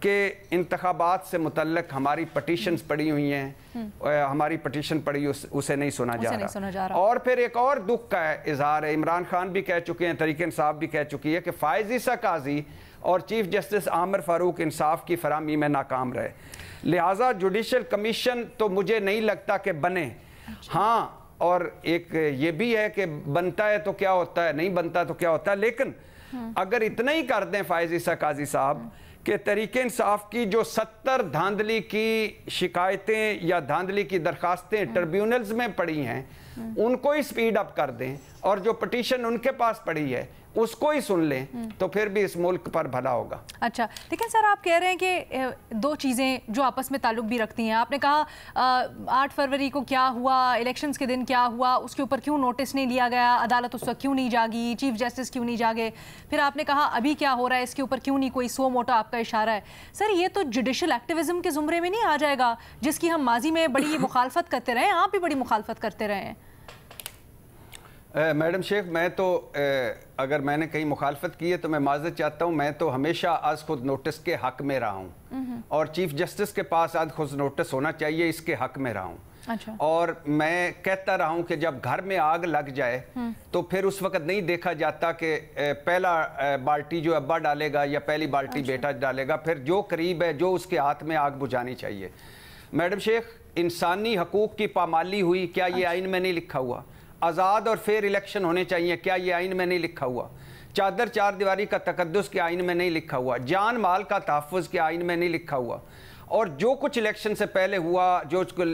کہ انتخابات سے متعلق ہماری پٹیشنز پڑی ہوئی ہیں، ہماری پٹیشن پڑی اسے نہیں سنا جا رہا. اور پھر ایک اور دکھ کا اظہار ہے، عمران خان بھی کہہ چکے ہیں، تحریک انصاف بھی کہہ چکی ہے کہ فائز عیسیٰ قاضی اور چیف جسٹس عامر فاروق انصاف کی فراہمی میں ناکام رہے، لہٰذا جوڈیشل کمیشن تو مجھے نہیں لگتا کہ بنے. ہاں، اور ایک یہ بھی ہے کہ بنتا ہے تو کیا ہوتا ہے، نہیں بنتا تو کیا ہوتا ہے. لیکن اگر اتنا ہی کر دیں فائز عیسیٰ قاضی صاحب کہ تحریک انصاف کی جو 70 دھاندلی کی شکایتیں یا دھاندلی کی درخواستیں ٹریبیونلز میں پڑی ہیں ان کو ہی سپیڈ اپ کر دیں، اور جو پٹیشن ان کے پاس پڑی ہے اس کو ہی سن لیں تو پھر بھی اس ملک پر بھلا ہوگا. اچھا، لیکن سر آپ کہہ رہے ہیں کہ دو چیزیں جو آپس میں تعلق بھی رکھتی ہیں. آپ نے کہا 8 فروری کو کیا ہوا، الیکشنز کے دن کیا ہوا، اس کے اوپر کیوں نوٹس نہیں لیا گیا، عدالت اس وقت کیوں نہیں جاگی، چیف جسٹس کیوں نہیں جاگے. پھر آپ نے کہا ابھی کیا ہو رہا ہے، اس کے اوپر کیوں نہیں کوئی سو موٹا آپ کا اشارہ ہے. سر یہ تو جوڈیشل ایکٹیویزم کے زمرے میں نہیں آ جائے گا جس کی ہم ماضی میں بڑی مخالفت کرتے رہے ہیں، آپ بھی بڑی مخالفت کرتے رہے ہیں. میڈم شیخ، میں تو اگر میں نے کہیں مخالفت کی ہے تو میں معذرت چاہتا ہوں. میں تو ہمیشہ از خود نوٹس کے حق میں رہا ہوں، اور چیف جسٹس کے پاس از خود نوٹس ہونا چاہیے، اس کے حق میں رہا ہوں. اور میں کہتا رہا ہوں کہ جب گھر میں آگ لگ جائے تو پھر اس وقت نہیں دیکھا جاتا کہ پہلا بالٹی جو ابا ڈالے گا یا پہلی بالٹی بیٹا ڈالے گا، پھر جو قریب ہے جو اس کے ہاتھ میں آگ بجھانی چاہیے. میڈم شیخ، انسانی حقوق کی پامالی ہوئی، کیا یہ آئین میں نہیں لکھا ہوا؟ آزاد اور فیئر الیکشن ہونے چاہیے، کیا یہ آئین میں نہیں لکھا ہوا؟ چادر چار دیواری کا تقدس کے آئین میں نہیں لکھا ہوا؟ جان مال کا تحفظ کے آئین میں نہیں لکھا ہوا؟ اور جو کچھ الیکشن سے پہلے ہوا،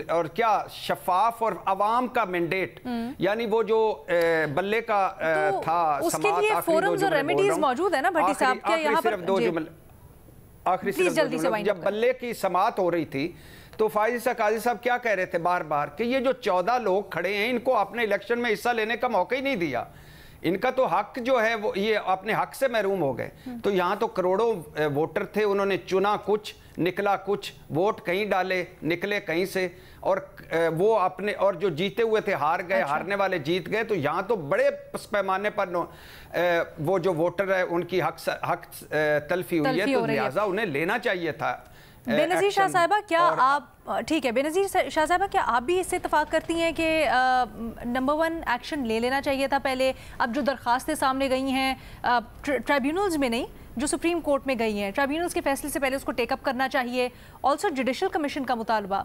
اور کیا شفاف اور عوام کا مینڈیٹ، یعنی وہ جو بلے کا تھا اس کے لیے فورمز اور ریمیڈیز موجود ہیں نا بھٹی صاحب کے یہاں پر. آخری صرف جب بلے کی سماعت ہو رہی تھی تو فائز عیسیٰ قاضی صاحب کیا کہہ رہے تھے بار بار کہ یہ جو 14 لوگ کھڑے ہیں ان کو اپنے الیکشن میں حصہ لینے کا موقع ہی نہیں دیا، ان کا تو حق جو ہے وہ یہ اپنے حق سے محروم ہو گئے. تو یہاں تو کروڑوں ووٹر تھے، انہوں نے چنا کچھ، نکلا کچھ، ووٹ کہیں ڈالے، نکلے کہیں سے، اور وہ اپنے، اور جو جیتے ہوئے تھے ہار گئے، ہارنے والے جیت گئے. تو یہاں تو بڑے پیمانے پر وہ جو ووٹر ہے ان کی حق تلفی ہوئی ہے، تو لہٰذا انہیں لینا چاہیے تھا. بے نظیر شاہ صاحبہ، کیا آپ ٹھیک ہے بے نظیر شاہ صاحبہ کیا آپ بھی اس سے اتفاق کرتی ہیں کہ نمبر 1 ایکشن لے لینا چاہیے تھا پہلے؟ اب جو درخواستیں سامنے گئی ہیں ٹریبیونلز میں نہیں، جو سپریم کورٹ میں گئی ہیں، ٹریبیونلز کے فیصلے سے پہلے اس کو ٹیک اپ کرنا چاہیے. آلسو جوڈیشل کمیشن کا مطالبہ.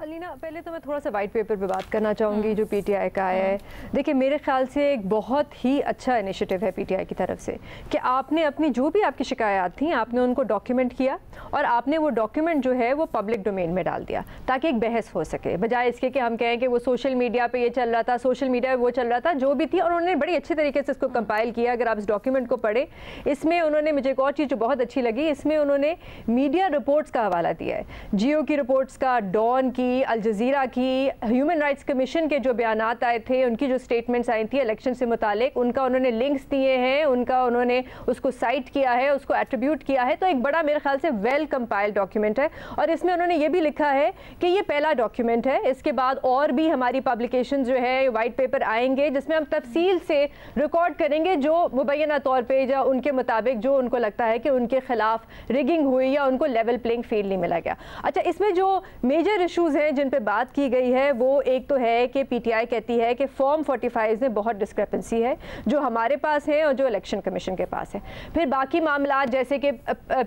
علینا، پہلے تو میں تھوڑا سا وائٹ پیپر پہ بات کرنا چاہوں گی جو پی ٹی آئی کا آیا ہے. دیکھیں، میرے خیال سے ایک بہت ہی اچھا انیشیٹو ہے پی ٹی آئی کی طرف سے کہ آپ نے اپنی جو بھی آپ کی شکایات تھیں آپ نے ان کو ڈاکیومنٹ کیا، اور آپ نے وہ ڈاکیومنٹ جو ہے وہ پبلک ڈومین میں ڈال دیا تاکہ ایک بحث ہو سکے، بجائے اس کے کہ ہم کہیں کہ وہ سوشل میڈیا پہ یہ چل رہا تھا، سوشل میڈیا پہ وہ چل رہا تھا، جو بھی تھی. اور انہوں نے بڑی اچھی طریقے سے اس کو کمپائل کیا. اگر آپ اس ڈاکیومنٹ کو پڑھیں، اس میں انہوں نے، مجھے ایک اور چیز جو بہت اچھی لگی، اس میں انہوں نے میڈیا رپورٹس کا حوالہ دیا ہے، جیو کی رپورٹس کا، ڈان کی، الجزیرہ کی، ہیومن رائٹس کمیشن کے جو بیانات آئے تھے، ان کی جو سٹیٹمنٹس آئی تھی الیکشن سے متعلق، ان کا انہوں نے لنکس دیے ہیں، ان کا انہوں نے اس کو سائٹ کیا ہے، اس کو ایٹریبیوٹ کیا ہے. تو ایک بڑا میرے خیال سے ویل کمپائل ڈاکیومنٹ ہے. اور اس میں انہوں نے یہ بھی لکھا ہے کہ یہ پہلا ڈاکیومنٹ ہے، اس کے بعد اور بھی ہماری پبلیکیشن جو ہے وائٹ پیپر آئیں گے جس میں ہم تفصیل سے ریکارڈ کریں گے جو مبینہ طور پہ یا ان کے مطابق جو ان کو لگتا ہے کہ ان کے خلاف ریگنگ ہوئی یا ان کو لیول پلینگ فیلڈ نہیں ملا گیا. اچھا، اس میں جو میجر ایشوز ہیں جن پہ بات کی گئی ہے وہ ایک تو ہے کہ پی ٹی آئی کہتی ہے کہ فارم 45 میں بہت ڈسکرپنسی ہے جو ہمارے پاس ہے اور جو الیکشن کمیشن کے پاس ہے. پھر باقی معاملات جیسے کہ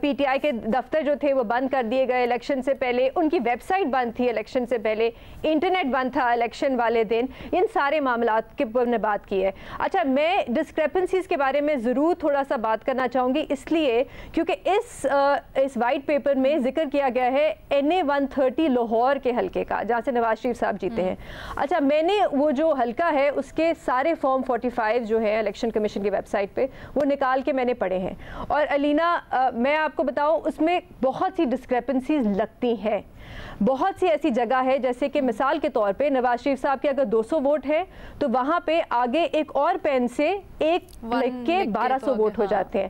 پی ٹی آئی کے دفتر جو تھے وہ بند کر دیے گئے الیکشن سے پہلے، ان کی ویب سائٹ بند تھی الیکشن سے پہلے، انٹرنیٹ بند تھا الیکشن والے دن. ان سارے معاملات کے پر نے بات کی ہے. اچھا، میں ڈسکرپنسیز کے بارے میں ضرور تھوڑا سا بات کرنا چاہوں گی، اس لیے کیونکہ اس وائٹ پیپر میں ذکر کیا گیا ہے NA 130 لاہور کے حلقے کا جہاں سے نواز شریف صاحب جیتے ہیں. اچھا، میں نے وہ جو حلقہ ہے اس کے سارے فارم 45 جو ہے الیکشن کمیشن کی ویب سائٹ پہ وہ نکال کے میں نے پڑھے ہیں. اور علینا، میں آپ کو بتاؤں اس میں بہت سی ڈسکرپنسیز لگتی ہیں. بہت سی ایسی جگہ ہے جیسے کہ مثال کے طور پہ نواز شریف صاحب کے اگر 200 ووٹ ہے تو وہاں پہ آگے ایک اور پین سے ایک لکھ کے 1200 ووٹ ہو جاتے ہیں.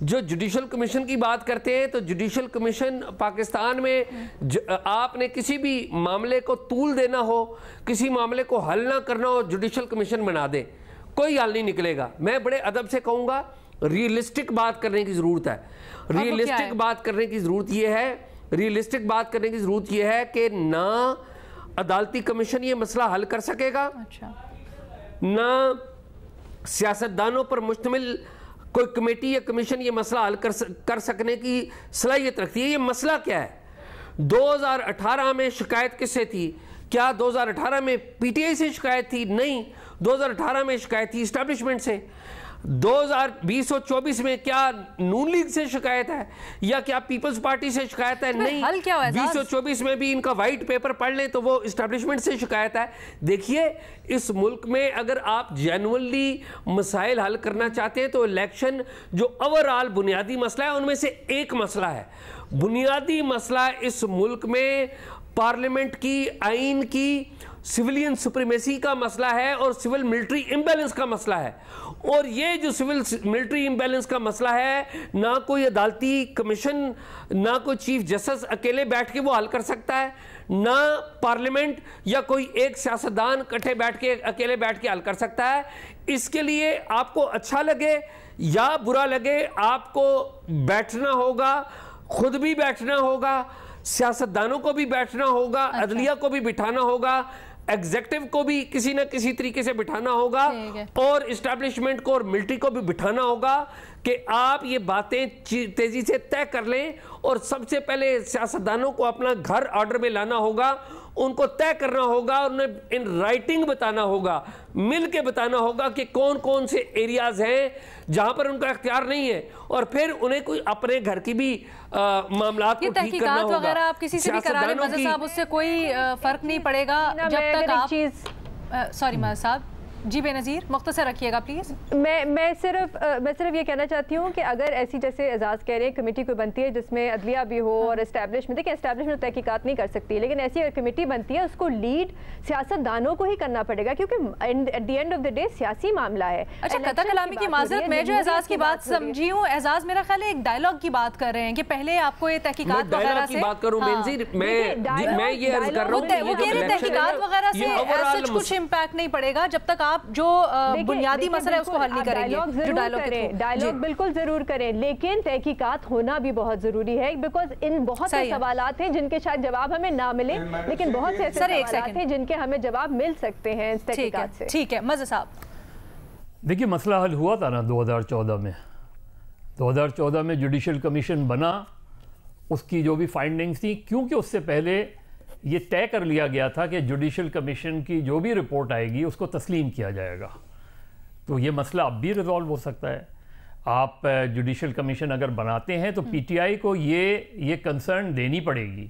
جو جوڈیشل کمیشن کی بات کرتے ہیں تو جوڈیشل کمیشن پاکستان میں آپ نے کسی بھی معاملے کو طول دینا ہو, کسی معاملے کو حل نہ کرنا ہو, جوڈیشل کمیشن بنا دے, کوئی حل نہیں نکلے گا. میں بڑے ادب سے کہوں گا ریئلسٹک بات کرنے کی ضرورت ہے. ریئلسٹک بات کرنے کی ضرورت یہ ہے کہ نہ عدالتی کمیشن یہ مسئلہ حل کر سکے گا, نہ سیاستدانوں پر مشتمل کوئی کمیٹی یا کمیشن یہ مسئلہ حل کر سکنے کی صلاحیت رکھتی ہے. یہ مسئلہ کیا ہے؟ 2018 میں شکایت کس سے تھی؟ کیا 2018 میں پی ٹی آئی سے شکایت تھی؟ نہیں, 2018 میں شکایت تھی اسٹیبلشمنٹ سے. 2020 اور 24 میں کیا نون لیگ سے شکایت ہے یا کیا پیپلز پارٹی سے شکایت ہے؟ نہیں. 20 اور 24 میں بھی ان کا وائٹ پیپر پڑھ لیں تو وہ اسٹیبلشمنٹ سے شکایت ہے. دیکھیے اس ملک میں اگر آپ جینوئنلی مسائل حل کرنا چاہتے ہیں تو الیکشن جو اوورآل بنیادی مسئلہ ہے ان میں سے ایک مسئلہ ہے. بنیادی مسئلہ اس ملک میں پارلیمنٹ کی, آئین کی, سیولین سپریمیسی کا مسئلہ ہے اور سول ملٹری امبیلنس کا مسئلہ ہے. اور یہ جو سول ملٹری امبیلنس کا مسئلہ ہے نہ کوئی عدالتی کمیشن, نہ کوئی چیف جسٹس اکیلے بیٹھ کے وہ حل کر سکتا ہے, نہ پارلیمنٹ یا کوئی ایک سیاستدان کٹھے بیٹھ کے اکیلے بیٹھ کے حل کر سکتا ہے. اس کے لیے آپ کو اچھا لگے یا برا لگے آپ کو بیٹھنا ہوگا, خود بھی بیٹھنا ہوگا, سیاستدانوں کو بھی بیٹھنا ہوگا, عدلیہ کو بھی بٹھانا ہوگا, ایگزیکٹو کو بھی کسی نہ کسی طریقے سے بٹھانا ہوگا, اور اسٹیبلشمنٹ کو اور ملٹری کو بھی بٹھانا ہوگا کہ آپ یہ باتیں تیزی سے طے کر لیں. اور سب سے پہلے سیاستدانوں کو اپنا گھر آرڈر میں لانا ہوگا, ان کو طے کرنا ہوگا, انہیں ان رائٹنگ بتانا ہوگا, مل کے بتانا ہوگا کہ کون کون سے ایریاز ہیں جہاں پر ان کا اختیار نہیں ہے, اور پھر انہیں کوئی اپنے گھر کی بھی معاملات کو ٹھیک کرنا ہوگا. وغیرہ آپ کسی سے بھی کرا لیں مزہ صاحب, اس سے کوئی فرق نہیں پڑے گا جب تک آپ سوری مزہ صاحب جی بے نظیر مختصر رکھیے گا پلیز. میں صرف یہ کہنا چاہتی ہوں کہ اگر ایسی جیسے اعزاز کہہ رہے ہیں کمیٹی کوئی بنتی ہے جس میں عدلیہ بھی ہو اور اسٹیبلشمنٹ, دیکھیں اسٹیبلشمنٹ تحقیقات نہیں کر سکتی, لیکن ایسی اگر کمیٹی بنتی ہے اس کو لیڈ سیاستدانوں کو ہی کرنا پڑے گا کیونکہ at the end of the day سیاسی معاملہ ہے. اچھا قطع کلامی کی معذرت, میں جو اعزاز کی بات سمجھی ہوں, اعزاز میرا خیال ہے ایک ڈائلاگ کی بات کر رہے ہیں کہ پہلے آپ کو یہ تحقیقات وغیرہ سے بات کروں بینظیر, میں یہ عرض کر رہا ہوں وہ کہہ رہے تحقیقات وغیرہ سے ایسا کچھ امپیکٹ نہیں پڑے گا جب تک آپ جو بنیادی مسئلہ ہے اس کو حل نہیں کریں گے. ڈائلاگ بالکل ضرور کریں, لیکن تحقیقات ہونا بھی بہت ضروری ہے, بیکاز ان بہت سے سوالات ہیں جن کے شاید جواب ہمیں نہ ملے, لیکن بہت سے ایسے سوالات ہیں جن کے ہمیں جواب مل سکتے ہیں اس تحقیقات سے. ٹھیک ہے مزہ صاحب. دیکھیے مسئلہ حل ہوا تھا نا 2014 میں جوڈیشل کمیشن بنا, اس کی جو بھی فائنڈنگز تھیں, کیونکہ اس سے پہلے یہ طے کر لیا گیا تھا کہ جوڈیشل کمیشن کی جو بھی رپورٹ آئے گی اس کو تسلیم کیا جائے گا. تو یہ مسئلہ اب بھی ریزالو ہو سکتا ہے. آپ جوڈیشل کمیشن اگر بناتے ہیں تو پی ٹی آئی کو یہ کنسرن دینی پڑے گی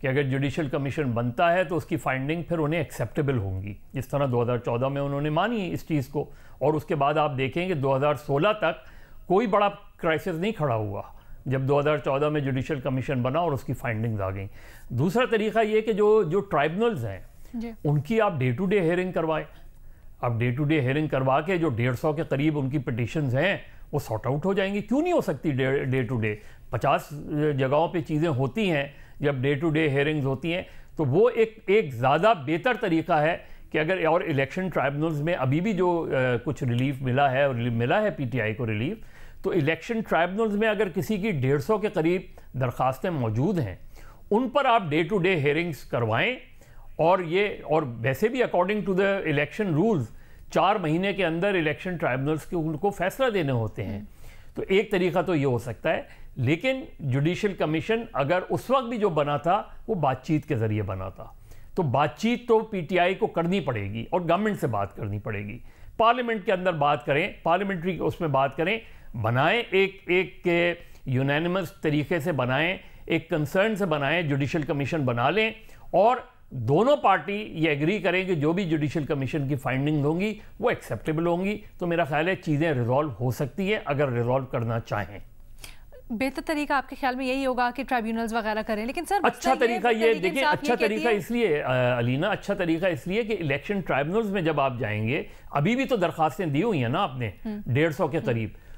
کہ اگر جوڈیشل کمیشن بنتا ہے تو اس کی فائنڈنگ پھر انہیں ایکسیپٹیبل ہوں گی, جس طرح 2014 میں انہوں نے مانی اس چیز کو. اور اس کے بعد آپ دیکھیں کہ 2016 تک کوئی بڑا کرائسس نہیں کھڑا ہوا جب 2014 میں جوڈیشل کمیشن بنا اور اس کی فائنڈنگز آ گئیں. دوسرا طریقہ یہ کہ جو ٹرائبنلز ہیں ان کی آپ ڈے ٹو ڈے ہیئرنگ کروائیں. آپ ڈے ٹو ڈے ہیئرنگ کروا کے جو 150 کے قریب ان کی پٹیشنز ہیں وہ سارٹ آؤٹ ہو جائیں گی. کیوں نہیں ہو سکتی ڈے ٹو ڈے؟ 50 جگہوں پہ چیزیں ہوتی ہیں جب ڈے ٹو ڈے ہیئرنگز ہوتی ہیں, تو وہ ایک زیادہ بہتر طریقہ ہے کہ اگر, اور الیکشن ٹرائبنلز میں ابھی بھی جو کچھ ریلیف ملا ہے پی ٹی آئی کو ریلیف, تو الیکشن ٹرائبنلز میں اگر کسی کی 150 کے قریب درخواستیں موجود ہیں ان پر آپ ڈے ٹو ڈے ہیئرنگز کروائیں. اور ویسے بھی according to the election rules 4 مہینے کے اندر الیکشن ٹرائبنلز کے ان کو فیصلہ دینے ہوتے ہیں. تو ایک طریقہ تو یہ ہو سکتا ہے, لیکن جوڈیشل کمیشن اگر اس وقت بھی جو بنا تھا وہ بات چیت کے ذریعے بنا تھا, تو بات چیت تو پی ٹی آئی کو کرنی پڑے گی اور گورنمنٹ سے بات کرنی پڑے گی. پارلیمنٹ کے اندر بات کریں, پارلیمنٹری اس میں بات کریں, بنائیں ایک یونینیمس طریقے سے بنائیں, ایک کنسرن سے بنائیں, جوڈیشل کمیشن بنا لیں, اور دونوں پارٹی یہ ایگری کریں کہ جو بھی جوڈیشل کمیشن کی فائنڈنگ ہوں گی وہ ایکسیپٹیبل ہوں گی. تو میرا خیال ہے چیزیں ریزالو ہو سکتی ہیں اگر ریزالو کرنا چاہیں. بہتر طریقہ آپ کے خیال میں یہی ہوگا کہ ٹرائبیونلز وغیرہ کریں, لیکن سر اچھا طریقہ یہ دیکھیں, اچھا طریقہ اس لیے علینا, اچھا طریقہ اس لیے کہ الیکشن ٹرائبیونلز میں جب آپ جائیں گے, ابھی بھی تو درخواستیں دی ہوئی ہیں نا آپ نے 150 کے قریب,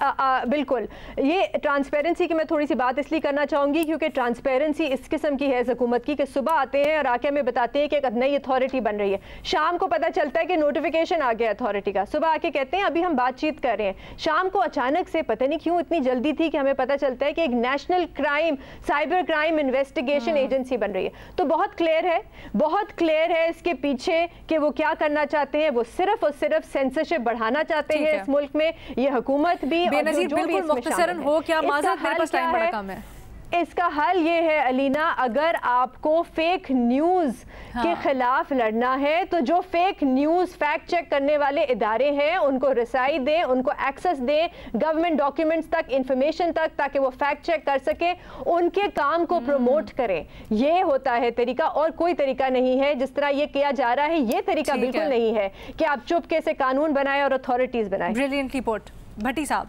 بالکل یہ ٹرانسپیرنسی کی میں تھوڑی سی بات اس لیے کرنا چاہوں گی کیونکہ ٹرانسپیرنسی اس قسم کی ہے حکومت کی کہ صبح آتے ہیں اور آ کے ہمیں بتاتے ہیں کہ ایک نئی اتھارٹی بن رہی ہے, شام کو پتہ چلتا ہے کہ نوٹیفیکیشن آ گیا اتھارٹی کا, صبح آ کے کہتے ہیں ابھی ہم بات چیت کر رہے ہیں, شام کو اچانک سے پتہ نہیں کیوں اتنی جلدی تھی کہ ہمیں پتہ چلتا ہے کہ ایک national crime cyber crime investigation agency بن رہی ہے. تو بہت کلیئر ہے اس کے پیچھے کہ وہ کیا کرنا چاہتے ہیں, وہ صرف اور صرف سینسرشپ بڑھانا چاہتے ہیں اس ملک میں. یہ حکومت بھی بے نظیر بالکل مختصراً ہو, کیا معذرت میرے پاس ٹائم بڑا کم ہے. اس کا حل یہ ہے علینا, اگر آپ کو فیک نیوز کے خلاف لڑنا ہے تو جو فیک نیوز فیکٹ چیک کرنے والے ادارے ہیں ان کو رسائی دیں, ان کو ایکسس دیں گورنمنٹ ڈاکیومنٹس تک, انفارمیشن تک, تاکہ وہ فیکٹ چیک کر سکیں, ان کے کام کو پروموٹ کریں. یہ ہوتا ہے طریقہ, اور کوئی طریقہ نہیں ہے. جس طرح یہ کیا جا رہا ہے یہ طریقہ بالکل نہیں ہے کہ آپ چپکے سے قانون بنائیں اور اتھارٹیز بنائیں. بریلینٹلی پوٹ. بھٹی صاحب.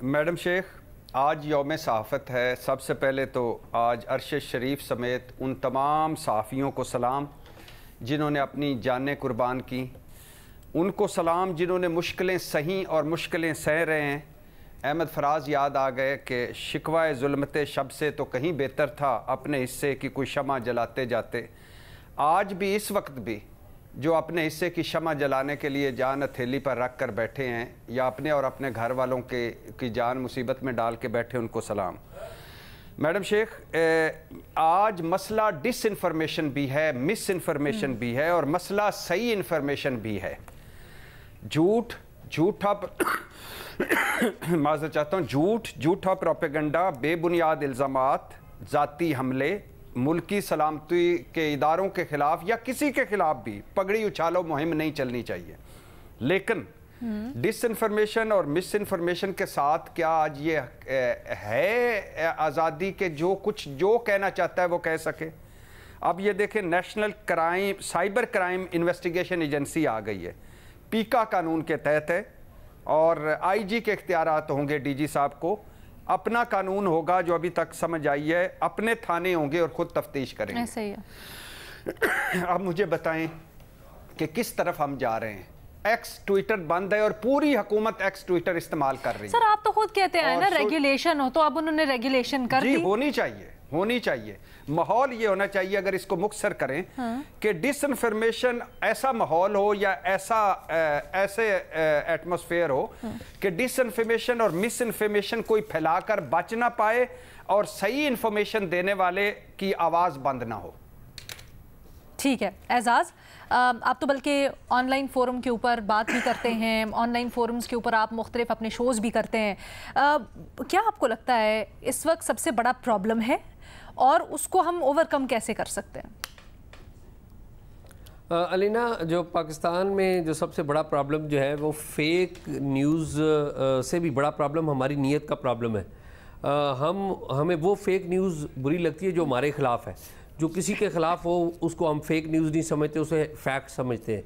میڈم شیخ, آج یوم صحافت ہے. سب سے پہلے تو آج عرش شریف سمیت ان تمام صحافیوں کو سلام جنہوں نے اپنی جانیں قربان کی, ان کو سلام جنہوں نے مشکلیں سہیں اور مشکلیں سہ رہے ہیں. احمد فراز یاد آ گئے کہ شکوہ ظلمت شب سے تو کہیں بہتر تھا اپنے حصے کی کوئی شمع جلاتے جاتے. آج بھی اس وقت بھی جو اپنے حصے کی شمع جلانے کے لیے جان ہتھیلی پر رکھ کر بیٹھے ہیں یا اپنے اور اپنے گھر والوں کی جان مصیبت میں ڈال کے بیٹھے, ان کو سلام. میڈم شیخ, آج مسئلہ ڈس انفارمیشن بھی ہے, مس انفارمیشن بھی ہے, اور مسئلہ صحیح انفارمیشن بھی ہے. جھوٹا معذرت چاہتا ہوں, جھوٹا پروپیگنڈا, بے بنیاد الزامات, ذاتی حملے, ملکی سلامتی کے اداروں کے خلاف یا کسی کے خلاف بھی پگڑی اچھالو مہم نہیں چلنی چاہیے. لیکن ڈس انفارمیشن اور مس انفارمیشن کے ساتھ کیا آج یہ ہے آزادی کے جو کہنا چاہتا ہے وہ کہہ سکے؟ اب یہ دیکھیں, national crime cyber crime investigation agency آ گئی ہے, پیکا قانون کے تحت ہے, اور آئی جی کے اختیارات ہوں گے, ڈی جی صاحب کو اپنا قانون ہوگا جو ابھی تک سمجھ آئی ہے, اپنے تھانے ہوں گے اور خود تفتیش کریں گے. ایسا ہی ہے. اب مجھے بتائیں کہ کس طرف ہم جا رہے ہیں. ایکس ٹویٹر بند ہے اور پوری حکومت ایکس ٹویٹر استعمال کر رہی ہے. سر آپ تو خود کہتے ہیں نا ریگولیشن ہو, تو اب انہوں نے ریگولیشن کر دی. جی ہونی چاہیے. ماحول یہ ہونا چاہیے, اگر اس کو مختصر کریں, کہ ڈس انفارمیشن ایسا ماحول ہو یا ایسے ایٹماسفیئر ہو کہ ڈس انفارمیشن اور مس انفارمیشن کوئی پھیلا کر بچ نہ پائے اور صحیح انفارمیشن دینے والے کی آواز بند نہ ہو. ٹھیک ہے اعزاز, آپ تو بلکہ آن لائن فورم کے اوپر بات بھی کرتے ہیں, آن لائن فورمز کے اوپر آپ مختلف اپنے شوز بھی کرتے ہیں. کیا آپ کو لگتا ہے اس وقت سب سے بڑا پرابلم ہے اور اس کو ہم اوور کم کیسے کر سکتے ہیں؟ علینا, جو پاکستان میں جو سب سے بڑا پرابلم جو ہے وہ فیک نیوز سے بھی بڑا پرابلم ہماری نیت کا پرابلم ہے. ہمیں وہ فیک نیوز بری لگتی ہے جو ہمارے خلاف ہے. جو کسی کے خلاف ہو اس کو ہم فیک نیوز نہیں سمجھتے, اسے فیکٹ سمجھتے ہیں.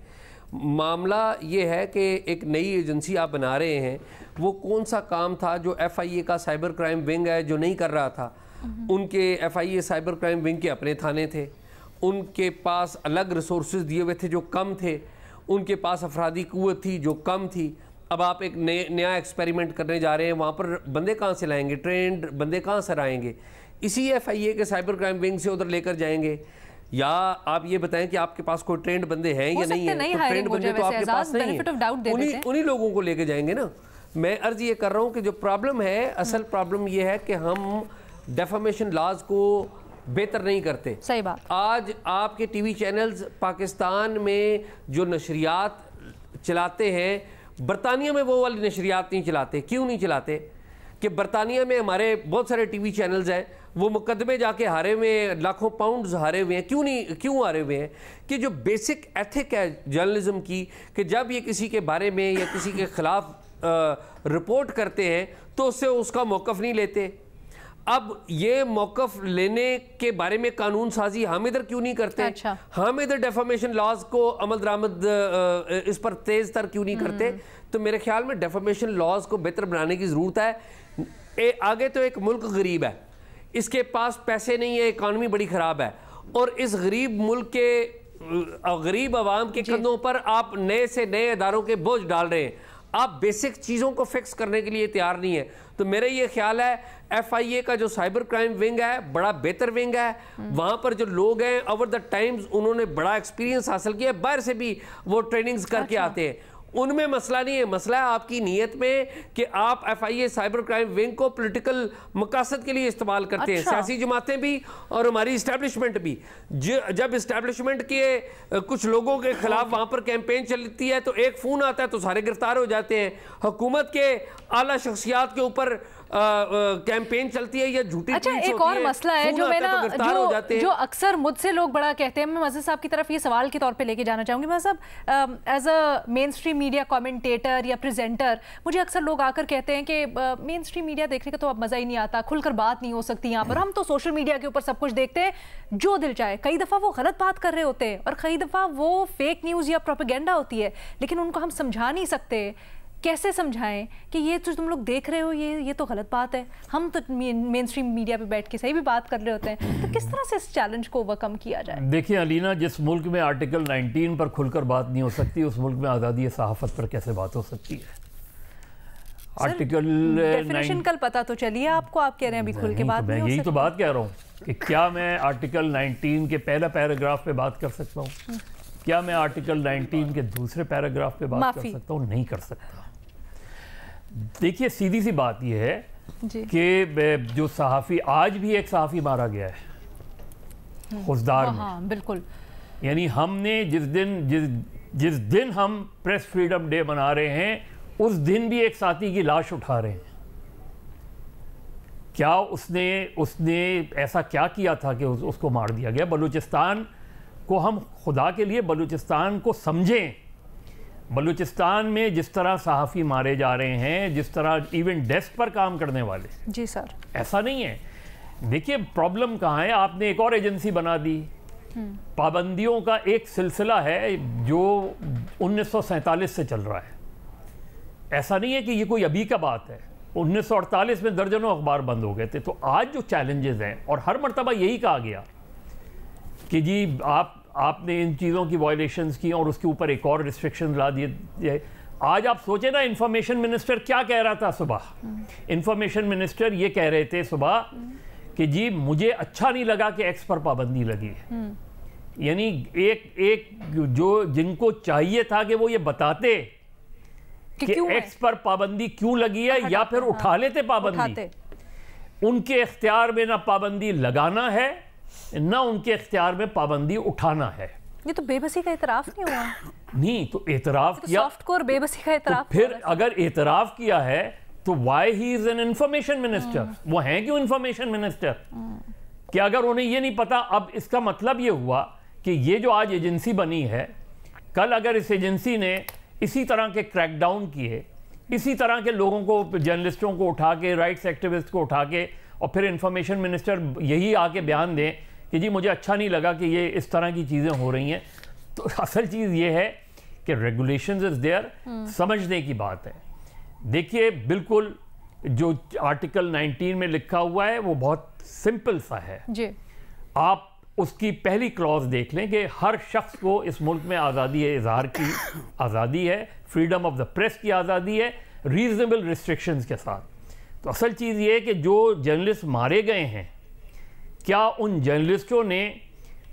معاملہ یہ ہے کہ ایک نئی ایجنسی آپ بنا رہے ہیں, وہ کون سا کام تھا جو ایف آئی اے کا سائبر کرائم ونگ ہے جو نہیں کر رہا تھا. ان کے F I A cyber crime wing کے اپنے تھانے تھے, ان کے پاس الگ ریسورسز دیے ہوئے تھے جو کم تھے, ان کے پاس افرادی قوت تھی جو کم تھی. اب آپ ایک نیا ایکسپیریمنٹ کرنے جا رہے ہیں, وہاں پر بندے کہاں سے لائیں گے, ٹرینڈ بندے کہاں سے لائیں گے؟ اسی ایف آئی اے کے سائبر کرائم ونگ سے ادھر لے کر جائیں گے. یا آپ یہ بتائیں کہ آپ کے پاس کوئی ٹرینڈ بندے ہیں یا نہیں ہیں؟ تو ٹرینڈ بندے تو آپ کے پاس نہیں ہیں, انہی لوگوں کو لے کے جائیں گے نا. میں عرض یہ کر رہا ہوں کہ جو پرابلم ہے, اصل پرابلم یہ ہے کہ ہم ڈیفامیشن لاز کو بہتر نہیں کرتے. صحیح بات. آج آپ کے ٹی وی چینلز پاکستان میں جو نشریات چلاتے ہیں, برطانیہ میں وہ والی نشریات نہیں چلاتے. کیوں نہیں چلاتے؟ کہ برطانیہ میں ہمارے بہت سارے ٹی وی چینلز ہیں, وہ مقدمے جا کے ہارے ہوئے, لاکھوں پاؤنڈز ہارے ہوئے ہیں. کیوں ہارے ہوئے ہیں؟ کہ جو بیسک ایتھک ہے جرنلزم کی, کہ جب یہ کسی کے بارے میں یا کسی کے خلاف رپورٹ کرتے ہیں تو اس سے اس کا موقف نہیں لیتے. اب یہ موقف لینے کے بارے میں قانون سازی ہم ادھر کیوں نہیں کرتے؟ ہم ادھر ڈیفامیشن لاز کو عمل درآمد اس پر تیز تر کیوں نہیں کرتے؟ تو میرے خیال میں ڈیفامیشن لاز کو بہتر بنانے کی ضرورت ہے. آگے تو ایک ملک غریب ہے, اس کے پاس پیسے نہیں ہے, اکانومی بڑی خراب ہے, اور اس غریب ملک کے غریب عوام کے کندھوں پر آپ نئے سے نئے اداروں کے بوجھ ڈال رہے ہیں. آپ بیسک چیزوں کو فکس کرنے کے لیے تیار نہیں ہے. تو میرا یہ خیال ہے ایف آئی اے کا جو سائبر کرائم ونگ ہے بڑا بہتر ونگ ہے. وہاں پر جو لوگ ہیں اوور دا ٹائمز انہوں نے بڑا ایکسپیرینس حاصل کیا ہے, باہر سے بھی وہ ٹریننگز کر کے آتے ہیں. ان میں مسئلہ نہیں ہے, مسئلہ ہے آپ کی نیت میں کہ آپ F I A cyber crime wing کو پولیٹیکل مقاصد کے لیے استعمال کرتے ہیں. سیاسی جماعتیں بھی اور ہماری اسٹیبلشمنٹ بھی. جب اسٹیبلشمنٹ کے کچھ لوگوں کے خلاف وہاں پر کیمپین چلتی ہے تو ایک فون آتا ہے تو سارے گرفتار ہو جاتے ہیں. حکومت کے اعلیٰ شخصیات کے اوپر کیمپین چلتی ہے یا جھوٹی اچھا ایک اور مسئلہ ہے جو میں جو اکثر مجھ سے لوگ بڑا کہتے ہیں, میں مزید صاحب کی طرف یہ سوال کے طور پہ لے کے جانا چاہوں گی. مزید صاحب as a mainstream media commentator یا پریزنٹر, مجھے اکثر لوگ آ کر کہتے ہیں کہ مین اسٹریم میڈیا دیکھنے کا تو اب مزہ ہی نہیں آتا, کھل کر بات نہیں ہو سکتی یہاں پر, ہم تو سوشل میڈیا کے اوپر سب کچھ دیکھتے ہیں جو دل چاہے. کئی دفعہ وہ غلط بات کر رہے ہوتے ہیں اور کئی دفعہ وہ فیک نیوز یا پروپیگنڈا ہوتی ہے, لیکن ان کو ہم سمجھا نہیں سکتے. کیسے سمجھائیں کہ یہ جو تم لوگ دیکھ رہے ہو یہ تو غلط بات ہے, ہم تو مین اسٹریم میڈیا پہ بیٹھ کے صحیح بھی بات کر رہے ہوتے ہیں. تو کس طرح سے اس چیلنج کو اوورکم کیا جائے؟ دیکھیں علینا, جس ملک میں آرٹیکل 19 پر کھل کر بات نہیں ہو سکتی, اس ملک میں آزادی صحافت پر کیسے بات ہو سکتی ہے؟ آرٹیکل ڈیفینیشن کل پتہ تو چلیے آپ کو, آپ کہہ رہے ہیں ابھی کھل کے بات نہیں ہو سکتی. یہی تو بات کہہ رہا ہوں کہ کیا میں آرٹیکل 19 کے پہلا پیراگراف پہ بات کر سکتا ہوں؟ کیا میں آرٹیکل 19 کے دوسرے پیراگراف پہ بات کر سکتا ہوں؟ نہیں کر سکتا. دیکھیے سیدھی سی بات یہ ہے کہ جو صحافی, آج بھی ایک صحافی مارا گیا ہے خوزدار میں. بالکل, یعنی ہم نے جس دن ہم پریس فریڈم ڈے منا رہے ہیں اس دن بھی ایک ساتھی کی لاش اٹھا رہے ہیں. کیا اس نے ایسا کیا کیا تھا کہ اس کو مار دیا گیا؟ بلوچستان کو ہم خدا کے لیے بلوچستان کو سمجھیں. بلوچستان میں جس طرح صحافی مارے جا رہے ہیں, جس طرح ایون ڈیسک پر کام کرنے والے, جی سر ایسا نہیں ہے. دیکھیے پرابلم کہاں ہے, آپ نے ایک اور ایجنسی بنا دی. پابندیوں کا ایک سلسلہ ہے جو 1947 سے چل رہا ہے. ایسا نہیں ہے کہ یہ کوئی ابھی کا بات ہے. 1948 میں درجنوں اخبار بند ہو گئے تھے. تو آج جو چیلنجز ہیں, اور ہر مرتبہ یہی کہا گیا کہ جی آپ نے ان چیزوں کی وائلیشنز کی اور اس کے اوپر ایک اور ریسٹرکشن لا دیے. آج آپ سوچیں نا, انفارمیشن منسٹر کیا کہہ رہا تھا صبح؟ انفارمیشن منسٹر یہ کہہ رہے تھے صبح کہ جی مجھے اچھا نہیں لگا کہ ایکس پر پابندی لگی ہے. یعنی ایک جو جن کو چاہیے تھا کہ وہ یہ بتاتے کہ ایکس پر پابندی کیوں لگی ہے یا پھر اٹھا لیتے پابندی, ان کے اختیار میں نہ پابندی لگانا ہے نہ ان کے اختیار میں پابندی اٹھانا ہے. یہ تو بے بسی کا اعتراف نہیں ہوا. نہیں تو اعتراف کیا, سافٹ کور بے بسی کا اعتراف. پھر اگر اعتراف کیا ہے تو why he is an information minister? وہ ہیں کیوں انفارمیشن منسٹر؟ کہ اگر انہیں یہ نہیں پتا, اب اس کا مطلب یہ ہوا کہ یہ جو آج ایجنسی بنی ہے, کل اگر اس ایجنسی نے اسی طرح کے کریک ڈاؤن کیے, اسی طرح کے لوگوں کو, جرنلسٹوں کو اٹھا کے, رائٹس ایکٹیوسٹ کو اٹھا کے, اور پھر انفارمیشن منسٹر یہی آ کے بیان دیں کہ جی مجھے اچھا نہیں لگا کہ یہ اس طرح کی چیزیں ہو رہی ہیں, تو اصل چیز یہ ہے کہ ریگولیشنز از دیئر, سمجھنے کی بات ہے. دیکھیے بالکل جو آرٹیکل 19 میں لکھا ہوا ہے وہ بہت سمپل سا ہے. جی آپ اس کی پہلی کلوز دیکھ لیں کہ ہر شخص کو اس ملک میں آزادی اظہار کی آزادی ہے, فریڈم آف دا پریس کی آزادی ہے, ریزنیبل ریسٹرکشنز کے ساتھ. تو اصل چیز یہ ہے کہ جو جرنلسٹ مارے گئے ہیں, کیا ان جرنلسٹوں نے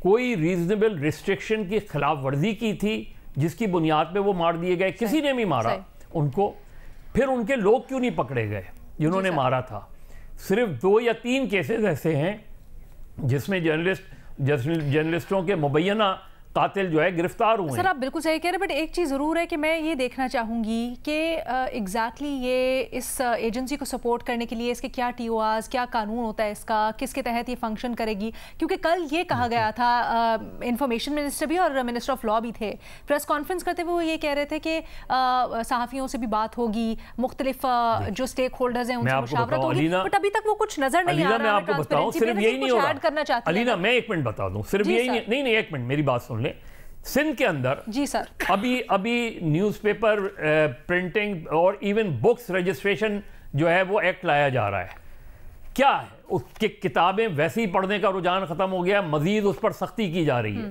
کوئی ریزنیبل ریسٹرکشن کی خلاف ورزی کی تھی جس کی بنیاد پہ وہ مار دیے گئے؟ کسی نے بھی مارا ان کو. پھر ان کے لوگ کیوں نہیں پکڑے گئے جنہوں نے مارا تھا؟ صرف 2 یا 3 کیسز ایسے ہیں جس میں جرنلسٹوں کے مبینہ قاتل جو ہے گرفتار ہوئے. سر آپ بالکل صحیح کہہ رہے ہیں, بٹ ایک چیز ضرور ہے کہ میں یہ دیکھنا چاہوں گی کہ ایگزیکٹلی یہ اس ایجنسی کو سپورٹ کرنے کے لیے اس کے کیا ٹی او آرز, کیا قانون ہوتا ہے اس کا, کس کے تحت یہ فنکشن کرے گی. کیونکہ کل یہ کہا گیا تھا, انفارمیشن منسٹر بھی اور منسٹر آف لا بھی تھے, پریس کانفرنس کرتے ہوئے وہ یہ کہہ رہے تھے کہ صحافیوں سے بھی بات ہوگی, مختلف جو اسٹیک ہولڈرز ہیں ان سے مشاورت ہوگی, بٹ ابھی تک وہ کچھ نظر نہیں آ رہا. میں آپ کو بتاؤں, صرف یہی نہیں ہو رہا. علینا میں ایک منٹ بتا دوں, صرف یہی نہیں, ایک منٹ میری بات سن لیں. سندھ کے اندر جی سر ابھی نیوز پیپر پرنٹنگ اور ایون بکس رجسٹریشن جو ہے وہ ایکٹ لایا جا رہا ہے. کیا ہے اس کی کتابیں ویسے ہی پڑھنے کا رجحان ختم ہو گیا, مزید اس پر سختی کی جا رہی ہے,